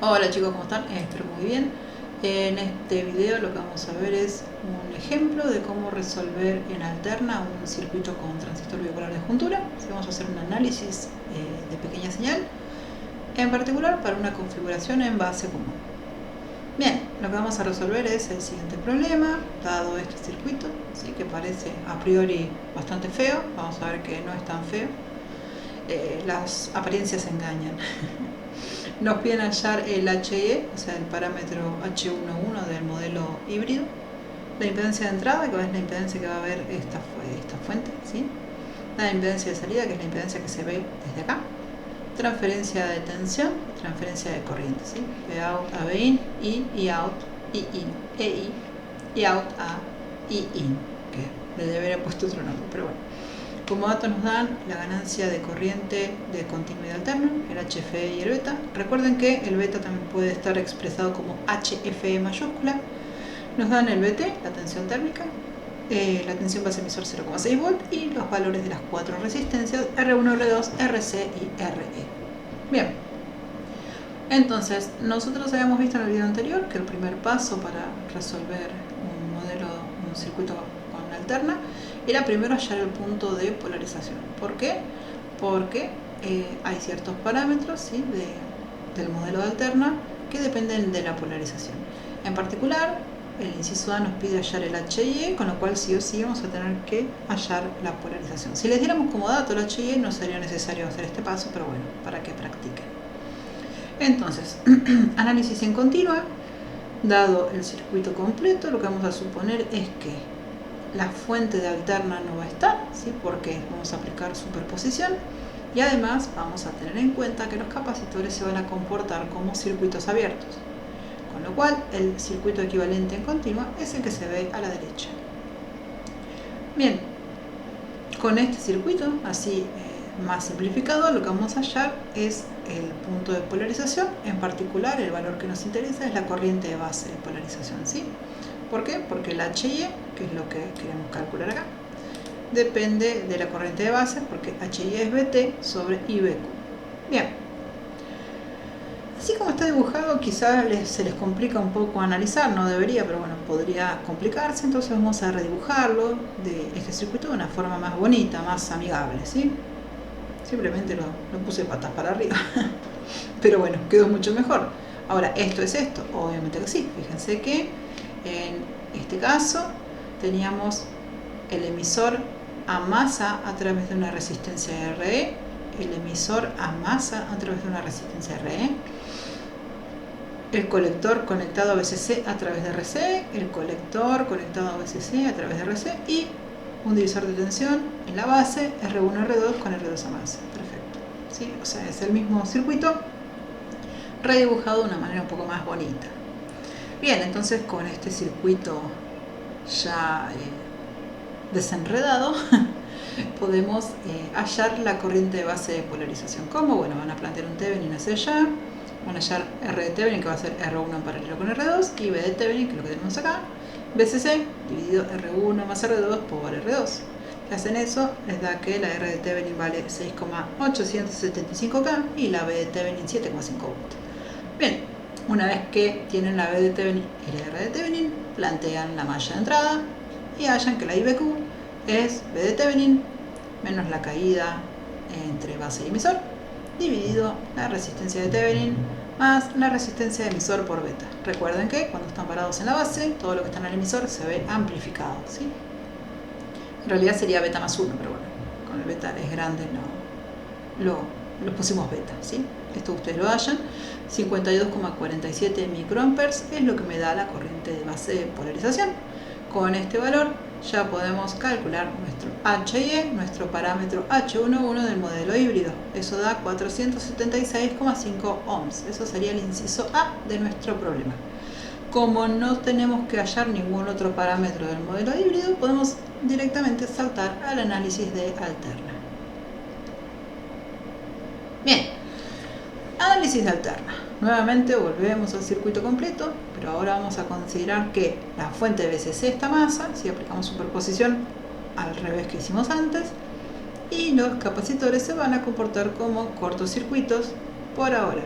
Hola chicos, ¿cómo están? Espero muy bien. En este video lo que vamos a ver es un ejemplo de cómo resolver en alterna un circuito con transistor bipolar de juntura. Vamos a hacer un análisis de pequeña señal, en particular para una configuración en base común. Bien, lo que vamos a resolver es el siguiente problema, dado este circuito, ¿sí? Que parece a priori bastante feo. Vamos a ver que no es tan feo. Las apariencias engañan. Nos piden hallar el HE, o sea el parámetro H11 del modelo híbrido, la impedancia de entrada, que es la impedancia que va a ver esta fuente, ¿sí? La impedancia de salida, que es la impedancia que se ve desde acá, transferencia de tensión, transferencia de corriente, ¿sí? Vout a Vin, out, EI, out a EIN, que le debería haber puesto otro nombre, pero bueno. Como datos nos dan la ganancia de corriente de continuidad alterna, el HFE y el beta. Recuerden que el beta también puede estar expresado como HFE mayúscula. Nos dan el BT, la tensión térmica, la tensión base emisor 0,6 volt y los valores de las cuatro resistencias R1, R2, RC y RE. Bien, entonces nosotros habíamos visto en el video anterior que el primer paso para resolver un circuito con alterna era primero hallar el punto de polarización. ¿Por qué? Porque hay ciertos parámetros, ¿sí? del modelo de alterna que dependen de la polarización. En particular, el inciso A nos pide hallar el HIE, con lo cual sí o sí vamos a tener que hallar la polarización. Si les diéramos como dato el HIE no sería necesario hacer este paso, pero bueno, para que practiquen. Entonces, análisis en continua. Dado el circuito completo, lo que vamos a suponer es que la fuente de alterna no va a estar, ¿sí? Porque vamos a aplicar superposición, y además vamos a tener en cuenta que los capacitores se van a comportar como circuitos abiertos, con lo cual el circuito equivalente en continua es el que se ve a la derecha. Bien, con este circuito así más simplificado, lo que vamos a hallar es el punto de polarización. En particular, el valor que nos interesa es la corriente de base de polarización, ¿sí? ¿Por qué? Porque el HIE, que es lo que queremos calcular acá, depende de la corriente de base, porque HIE es BT sobre IBQ. Bien, así como está dibujado, quizás se les complica un poco analizar, no debería, pero bueno, podría complicarse. Entonces vamos a redibujarlo de este circuito de una forma más bonita, más amigable, ¿sí? Simplemente lo puse patas para arriba, pero bueno, quedó mucho mejor. Ahora, ¿esto es esto? Obviamente que sí. Fíjense que en este caso teníamos el emisor a masa a través de una resistencia RE, el emisor a masa a través de una resistencia RE, el colector conectado a VCC a través de RC, el colector conectado a VCC a través de RC y un divisor de tensión en la base R1, R2 con R2 a masa. Perfecto, ¿sí? O sea, es el mismo circuito redibujado de una manera un poco más bonita. Bien, entonces con este circuito ya desenredado podemos hallar la corriente de base de polarización. ¿Cómo? Bueno, van a plantear un Thevenin hacia allá, van a hallar R de Thevenin, que va a ser R1 en paralelo con R2, y B de Thevenin, que es lo que tenemos acá, BCC dividido R1 más R2 por R2. Si hacen eso, les da que la R de Thevenin vale 6,875K y la B de Thevenin 7,5 volts. Bien, una vez que tienen la B de Thevenin y la R de Thevenin, plantean la malla de entrada y hallan que la IBQ es B de Thevenin menos la caída entre base y emisor, dividido la resistencia de Thevenin más la resistencia de emisor por beta. Recuerden que cuando están parados en la base, todo lo que está en el emisor se ve amplificado, ¿sí? En realidad sería beta más 1, pero bueno, con el beta es grande, no lo pusimos beta, ¿sí? Esto ustedes lo hallan. 52,47 microamperes es lo que me da la corriente de base de polarización. Con este valor ya podemos calcular nuestro HIE, nuestro parámetro H11 del modelo híbrido. Eso da 476,5 ohms. Eso sería el inciso A de nuestro problema. Como no tenemos que hallar ningún otro parámetro del modelo híbrido, podemos directamente saltar al análisis de alterna. Bien, análisis de alterna. Nuevamente volvemos al circuito completo, pero ahora vamos a considerar que la fuente de BCC está a masa, si aplicamos superposición al revés que hicimos antes, y los capacitores se van a comportar como cortocircuitos por ahora.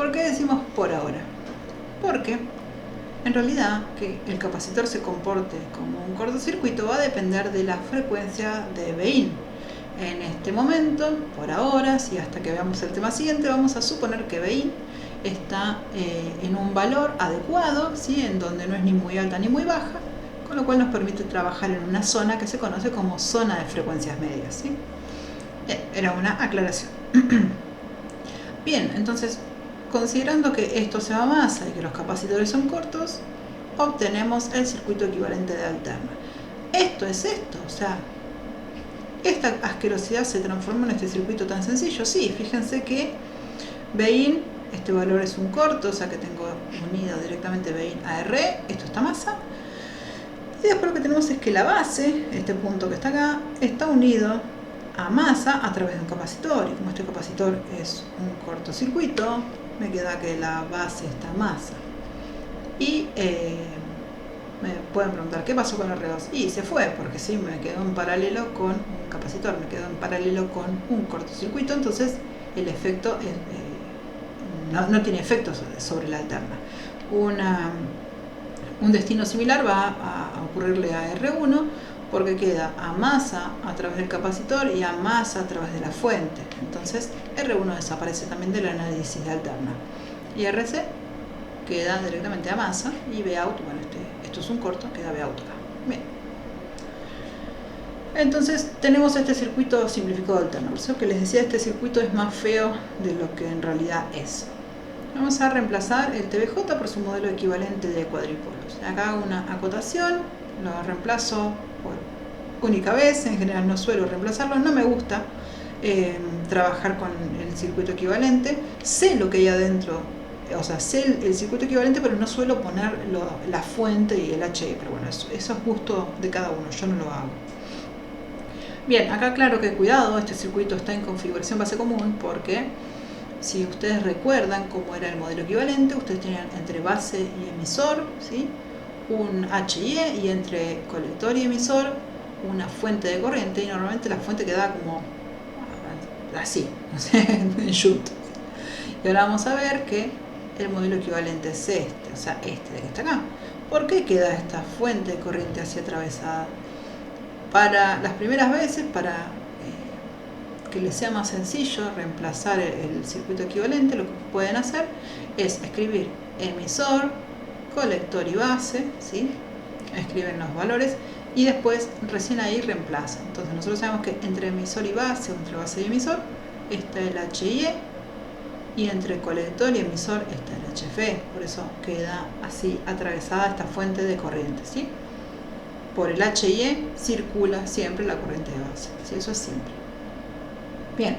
¿Por qué decimos por ahora? Porque en realidad que el capacitor se comporte como un cortocircuito va a depender de la frecuencia de Bin. En este momento, por ahora, si hasta que veamos el tema siguiente, vamos a suponer que Bin está en un valor adecuado, ¿sí? En donde no es ni muy alta ni muy baja, con lo cual nos permite trabajar en una zona que se conoce como zona de frecuencias medias, ¿sí? Era una aclaración. Bien, entonces, considerando que esto se va a masa y que los capacitores son cortos, obtenemos el circuito equivalente de alterna. Esto es esto, o sea, esta asquerosidad se transforma en este circuito tan sencillo. Sí, fíjense que Bin, este valor es un corto, o sea que tengo unido directamente Bin a R, esto está masa. Y después lo que tenemos es que la base, este punto que está acá, está unido a masa a través de un capacitor. Y como este capacitor es un cortocircuito, me queda que la base está masa. Y me pueden preguntar, ¿qué pasó con R2? Y se fue, porque sí, me quedó en paralelo con un capacitor, me quedó en paralelo con un cortocircuito, entonces el efecto no tiene efecto sobre la alterna. Un destino similar va a ocurrirle a R1, porque queda a masa a través del capacitor y a masa a través de la fuente. Entonces R1 desaparece también del análisis de alterna. Y RC queda directamente a masa y Vout, bueno, esto es un corto, queda Vout acá. Bien. Entonces tenemos este circuito simplificado alterno. Por eso que les decía, este circuito es más feo de lo que en realidad es. Vamos a reemplazar el TBJ por su modelo equivalente de cuadripolos. Acá hago una acotación, lo reemplazo por única vez, en general no suelo reemplazarlo, no me gusta trabajar con el circuito equivalente, sé lo que hay adentro, o sea, sé el circuito equivalente, pero no suelo poner la fuente y el HE, pero bueno, eso es gusto de cada uno, yo no lo hago. Bien, acá claro que cuidado, este circuito está en configuración base común porque si ustedes recuerdan cómo era el modelo equivalente, ustedes tenían entre base y emisor, ¿sí?, un HIE, y entre colector y emisor una fuente de corriente, y normalmente la fuente quedaba como así, no sé, en shoot. Y ahora vamos a ver que el modelo equivalente es este, o sea, este de que está acá. ¿Por qué queda esta fuente de corriente así atravesada? Para las primeras veces, para que les sea más sencillo reemplazar el circuito equivalente, lo que pueden hacer es escribir emisor, colector y base, ¿sí? Escriben los valores y después recién ahí reemplazan. Entonces nosotros sabemos que entre emisor y base, o entre base y emisor, está el HIE, y entre colector y emisor está el HFE. Por eso queda así atravesada esta fuente de corriente, ¿sí? Por el HIE circula siempre la corriente de base, ¿sí? Eso es simple. Bien,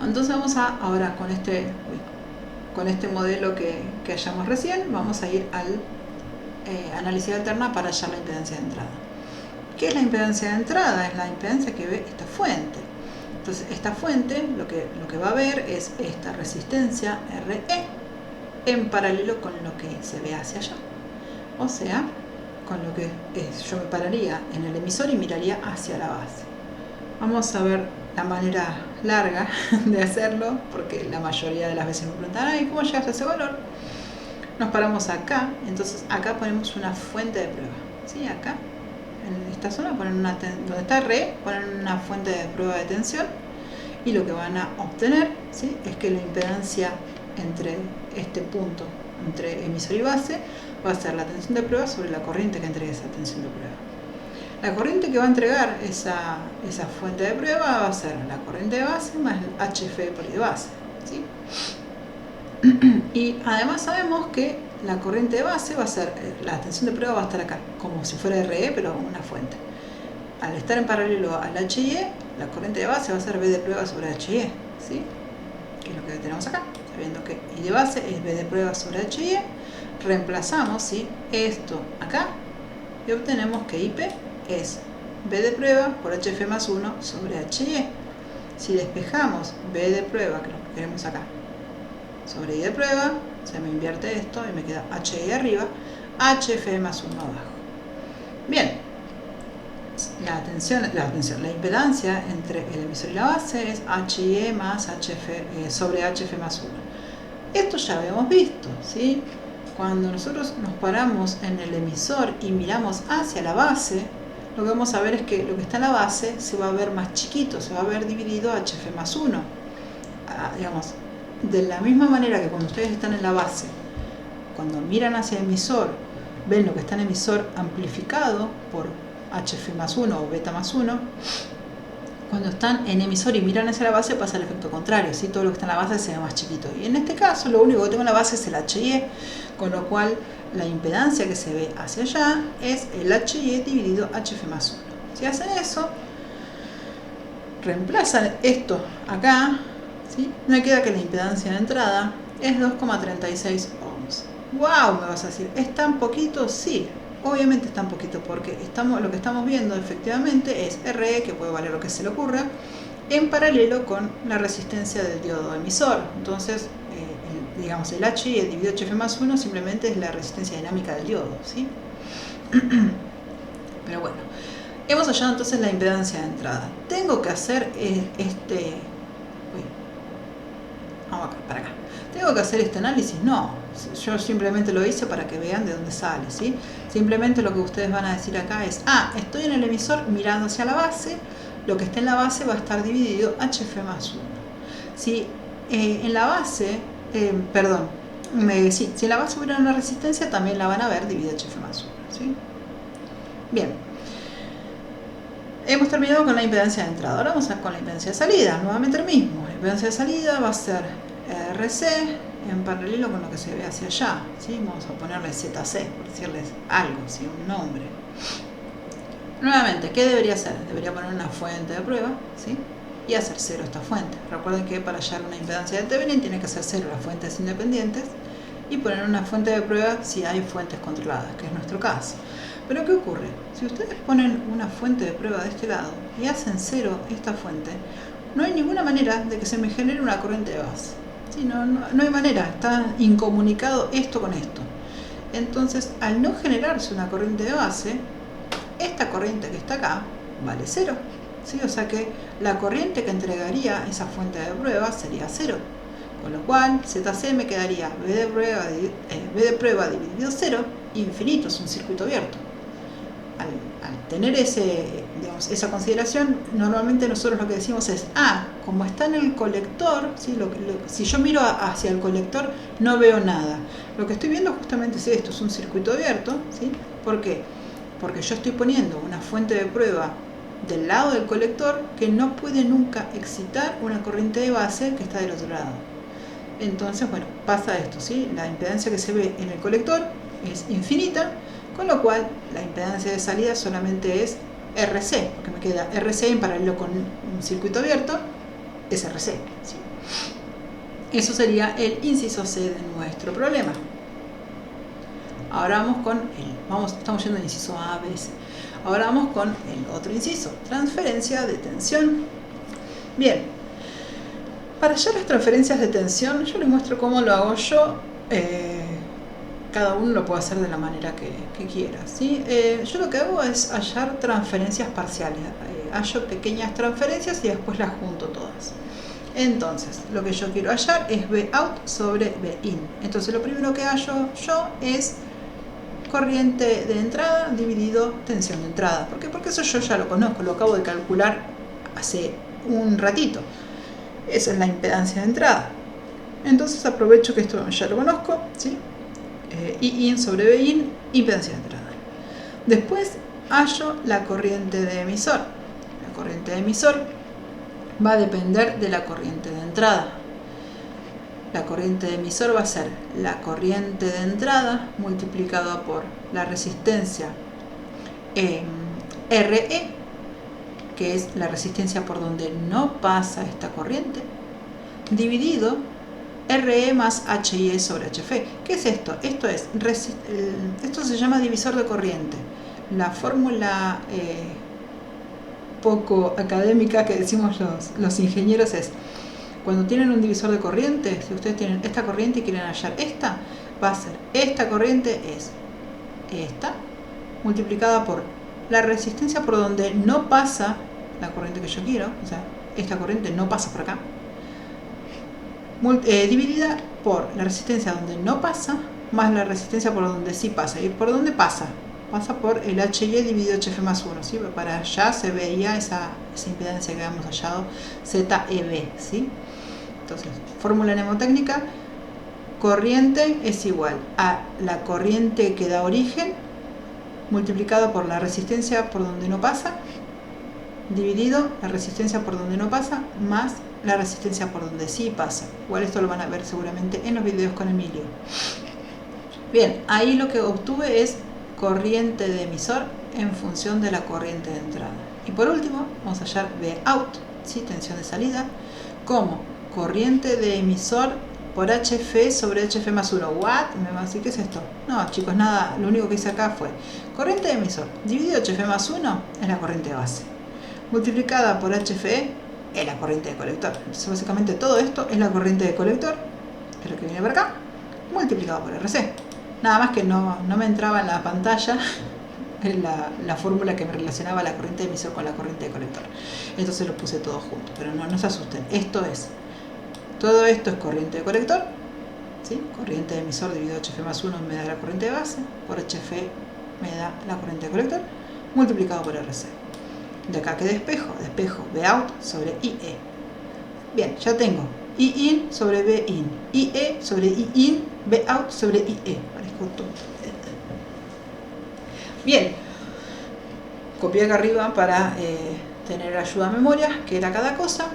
entonces vamos ahora con este modelo que hallamos recién, vamos a ir al análisis de alterna para hallar la impedancia de entrada. ¿Qué es la impedancia de entrada? Es la impedancia que ve esta fuente. Entonces esta fuente lo que va a ver es esta resistencia RE en paralelo con lo que se ve hacia allá. O sea, con lo que yo me pararía en el emisor y miraría hacia la base. Vamos a ver la manera larga de hacerlo, porque la mayoría de las veces me preguntan, ay, ¿cómo llegas a ese valor? Nos paramos acá, entonces acá ponemos una fuente de prueba, ¿sí? Acá, en esta zona, ponen donde está RE, ponen una fuente de prueba de tensión, y lo que van a obtener, ¿sí?, es que la impedancia entre este punto, entre emisor y base, va a ser la tensión de prueba sobre la corriente que entregue esa tensión de prueba. La corriente que va a entregar esa fuente de prueba va a ser la corriente de base más el HFE por I de base, ¿sí? Y además sabemos que la corriente de base va a ser, la tensión de prueba va a estar acá, como si fuera RE, pero una fuente. Al estar en paralelo al HIE, la corriente de base va a ser V de prueba sobre HIE, ¿sí? Que es lo que tenemos acá, sabiendo que I de base es V de prueba sobre HIE, reemplazamos, ¿sí?, esto acá, y obtenemos que IP es V de prueba por HF más 1 sobre HIE. Si despejamos V de prueba, que es lo que queremos acá, sobre I de prueba, se me invierte esto y me queda HI arriba, HF más 1 abajo. Bien, la impedancia entre el emisor y la base es HIE más HF sobre HF más 1. Esto ya habíamos visto, ¿sí? Cuando nosotros nos paramos en el emisor y miramos hacia la base, lo que vamos a ver es que lo que está en la base se va a ver más chiquito, se va a ver dividido HF más 1. Digamos, de la misma manera que cuando ustedes están en la base, cuando miran hacia el emisor, ven lo que está en el emisor amplificado por HF más 1 o beta más 1, cuando están en emisor y miran hacia la base pasa el efecto contrario, ¿sí? Todo lo que está en la base se ve más chiquito. Y en este caso lo único que tengo en la base es el HIE, con lo cual la impedancia que se ve hacia allá es el HIE dividido HF más 1. Si hacen eso, reemplazan esto acá, ¿sí? Me queda que la impedancia de entrada es 2,36 ohms. ¡Wow! Me vas a decir, ¿es tan poquito? Sí. Obviamente es tan poquito porque lo que estamos viendo efectivamente es RE, que puede valer lo que se le ocurra, en paralelo con la resistencia del diodo emisor. Entonces, digamos, el HI dividido HF más 1 simplemente es la resistencia dinámica del diodo, ¿sí? Pero bueno, hemos hallado entonces la impedancia de entrada. Tengo que hacer vamos acá, para acá. ¿Tengo que hacer este análisis? No, yo simplemente lo hice para que vean de dónde sale, ¿sí? Simplemente lo que ustedes van a decir acá es, estoy en el emisor mirando hacia la base, lo que esté en la base va a estar dividido HF más 1. Si en la base, si en la base hubiera una resistencia, también la van a ver dividida HF más 1, ¿sí? Bien. Hemos terminado con la impedancia de entrada. Ahora vamos a con la impedancia de salida. Nuevamente el mismo. La impedancia de salida va a ser RC en paralelo con lo que se ve hacia allá, ¿sí? Vamos a ponerle ZC, por decirles algo, ¿sí? Un nombre. Nuevamente, ¿qué debería hacer? Debería poner una fuente de prueba, ¿sí? Y hacer cero esta fuente. Recuerden que para hallar una impedancia de Thevenin tiene que hacer cero las fuentes independientes y poner una fuente de prueba si hay fuentes controladas, que es nuestro caso. Pero ¿qué ocurre? Si ustedes ponen una fuente de prueba de este lado y hacen cero esta fuente, no hay ninguna manera de que se me genere una corriente de base. ¿Sí? No hay manera, está incomunicado esto con esto. Entonces, al no generarse una corriente de base, esta corriente que está acá vale cero. ¿Sí? O sea que la corriente que entregaría esa fuente de prueba sería cero. Con lo cual, ZC me quedaría B de prueba dividido 0, infinito, es un circuito abierto. Al tener esa consideración, normalmente nosotros lo que decimos es, como está en el colector, ¿sí? Si yo miro hacia el colector no veo nada. Lo que estoy viendo justamente es esto, es un circuito abierto, ¿sí? ¿Por qué? Porque yo estoy poniendo una fuente de prueba del lado del colector que no puede nunca excitar una corriente de base que está del otro lado. Entonces, bueno, pasa esto, ¿sí? La impedancia que se ve en el colector es infinita, con lo cual la impedancia de salida solamente es RC, porque me queda RC en paralelo con un circuito abierto, es RC, ¿sí? Eso sería el inciso C de nuestro problema. Ahora vamos estamos yendo del inciso A, B, C. Ahora vamos con el otro inciso, transferencia de tensión. Bien, para hallar las transferencias de tensión, yo les muestro cómo lo hago yo. Cada uno lo puede hacer de la manera que quiera, ¿sí? Yo lo que hago es hallar transferencias parciales. Hallo pequeñas transferencias y después las junto todas. Entonces, lo que yo quiero hallar es B out sobre B in. Entonces, lo primero que hallo yo es corriente de entrada dividido tensión de entrada. ¿Por qué? Porque eso yo ya lo conozco, lo acabo de calcular hace un ratito. Esa es la impedancia de entrada. Entonces aprovecho que esto ya lo conozco, ¿sí? I in sobre B in, impedancia de entrada. Después hallo la corriente de emisor. La corriente de emisor va a depender de la corriente de entrada. La corriente de emisor va a ser la corriente de entrada multiplicada por la resistencia RE, que es la resistencia por donde no pasa esta corriente, dividido RE más HIE sobre HF. ¿Qué es esto? Esto se llama divisor de corriente. La fórmula poco académica que decimos los ingenieros es, cuando tienen un divisor de corriente, si ustedes tienen esta corriente y quieren hallar esta, va a ser esta corriente es esta multiplicada por la resistencia por donde no pasa la corriente que yo quiero, o sea, esta corriente no pasa por acá, dividida por la resistencia donde no pasa más la resistencia por donde sí pasa. ¿Y por dónde pasa? Pasa por el HIE dividido HF más 1, ¿sí? Para allá se veía esa impedancia que habíamos hallado, ZEB, ¿sí? Entonces, fórmula mnemotécnica: corriente es igual a la corriente que da origen multiplicado por la resistencia por donde no pasa, dividido la resistencia por donde no pasa más la resistencia por donde sí pasa. Igual esto lo van a ver seguramente en los videos con Emilio. Bien, ahí lo que obtuve es corriente de emisor en función de la corriente de entrada. Y por último, vamos a hallar Vout, ¿sí? Tensión de salida, como corriente de emisor por HF sobre HF más 1. ¿What? ¿Me va a decir qué es esto? No, chicos, nada. Lo único que hice acá fue corriente de emisor dividido HF más 1 es la corriente base, multiplicada por HFE es la corriente de colector. Entonces, básicamente todo esto es la corriente de colector, que es lo que viene por acá, multiplicado por RC. Nada más que no me entraba en la pantalla la fórmula que me relacionaba la corriente de emisor con la corriente de colector. Entonces lo puse todo junto, pero no se asusten. Todo esto es corriente de colector, ¿sí? Corriente de emisor dividido HF más 1 me da la corriente de base, por HF me da la corriente de colector, multiplicado por RC. De acá que despejo Vout sobre IE. Bien, ya tengo IIN sobre Vin, IE sobre IIN, Vout sobre IE. Parezco tonto. Bien, copié acá arriba para tener ayuda a memoria, que era cada cosa.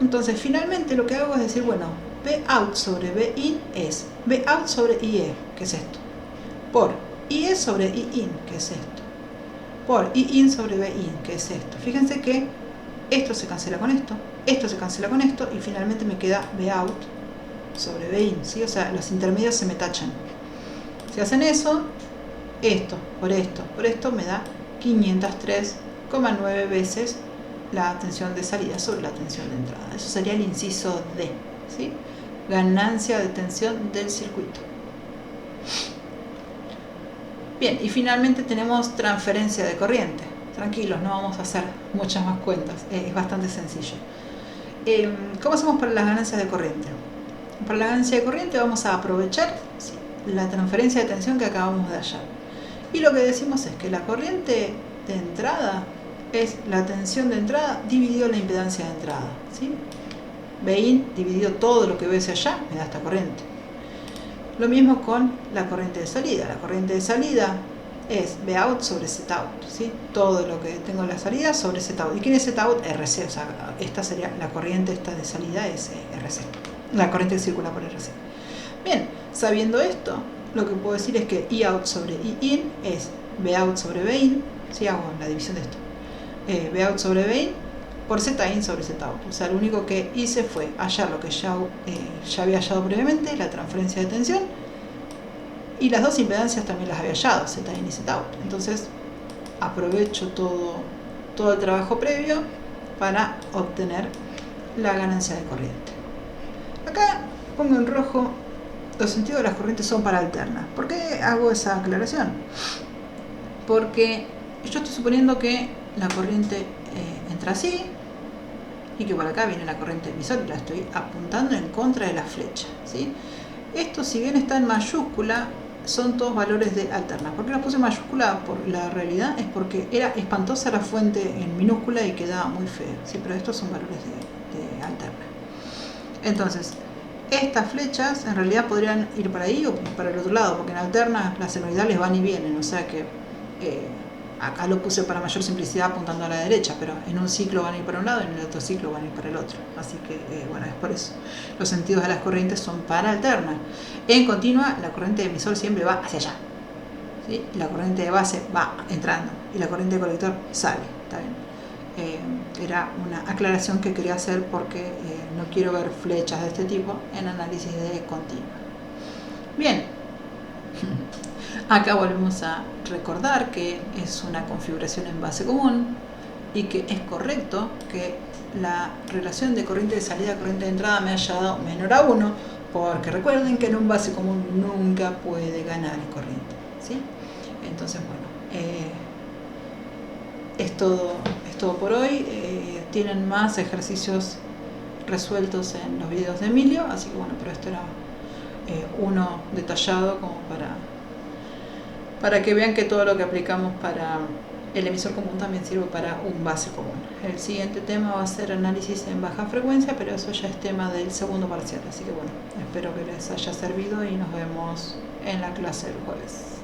Entonces finalmente lo que hago es decir, bueno, Vout sobre Vin es Vout sobre IE, que es esto, por IE sobre IIN, que es esto, por IIN sobre Vin, que es esto. Fíjense que esto se cancela con esto se cancela con esto, y finalmente me queda Vout sobre Vin, ¿sí? O sea, los intermedios se me tachan. Si hacen eso, esto por esto me da 503,9 veces la tensión de salida sobre la tensión de entrada. Eso sería el inciso D, ¿sí? Ganancia de tensión del circuito. Bien, y finalmente tenemos transferencia de corriente. Tranquilos, no vamos a hacer muchas más cuentas, es bastante sencillo. ¿Cómo hacemos para las ganancias de corriente? Para la ganancia de corriente vamos a aprovechar, ¿sí?, la transferencia de tensión que acabamos de hallar. Y lo que decimos es que la corriente de entrada es la tensión de entrada dividido la impedancia de entrada, ¿sí? Vin dividido todo lo que ves allá me da esta corriente. Lo mismo con la corriente de salida. La corriente de salida es Vout sobre Zout, ¿sí? Todo lo que tengo en la salida sobre Zout. ¿Y quién es Zout? RC. O sea, esta sería la corriente de salida, es RC. La corriente que circula por RC. Bien, sabiendo esto, lo que puedo decir es que Iout sobre Iin es Vout sobre Vin. ¿Sí? Hago la división de esto. Vout sobre Vin por Zin sobre Zout. O sea, lo único que hice fue hallar lo que ya había hallado previamente, la transferencia de tensión, y las dos impedancias también las había hallado, Zin y Zout. Entonces aprovecho todo el trabajo previo para obtener la ganancia de corriente. Acá pongo en rojo los sentidos de las corrientes son para alternas. ¿Por qué hago esa aclaración? Porque yo estoy suponiendo que la corriente entra así, y que por acá viene la corriente emisor y la estoy apuntando en contra de la flecha, ¿sí? Esto, si bien está en mayúscula, son todos valores de alternas. ¿Por qué la puse en mayúscula? Por la realidad es porque era espantosa la fuente en minúscula y quedaba muy feo, ¿sí? Pero estos son valores de alterna. Entonces, estas flechas en realidad podrían ir para ahí o para el otro lado, porque en alterna las senoidales van y vienen, o sea que acá lo puse para mayor simplicidad apuntando a la derecha, pero en un ciclo van a ir para un lado y en el otro ciclo van a ir para el otro. Así que, bueno, es por eso. Los sentidos de las corrientes son para alterna. En continua, la corriente de emisor siempre va hacia allá, ¿sí? La corriente de base va entrando y la corriente de colector sale. ¿Está bien? Era una aclaración que quería hacer porque no quiero ver flechas de este tipo en análisis de continua. Bien. Acá volvemos a recordar que es una configuración en base común y que es correcto que la relación de corriente de salida a corriente de entrada me haya dado menor a 1, porque recuerden que en un base común nunca puede ganar en corriente, ¿sí? Entonces, bueno, es todo por hoy. Tienen más ejercicios resueltos en los videos de Emilio, así que bueno, pero esto era uno detallado como para que vean que todo lo que aplicamos para el emisor común también sirve para un base común. El siguiente tema va a ser análisis en baja frecuencia, pero eso ya es tema del segundo parcial, así que bueno, espero que les haya servido y nos vemos en la clase del jueves.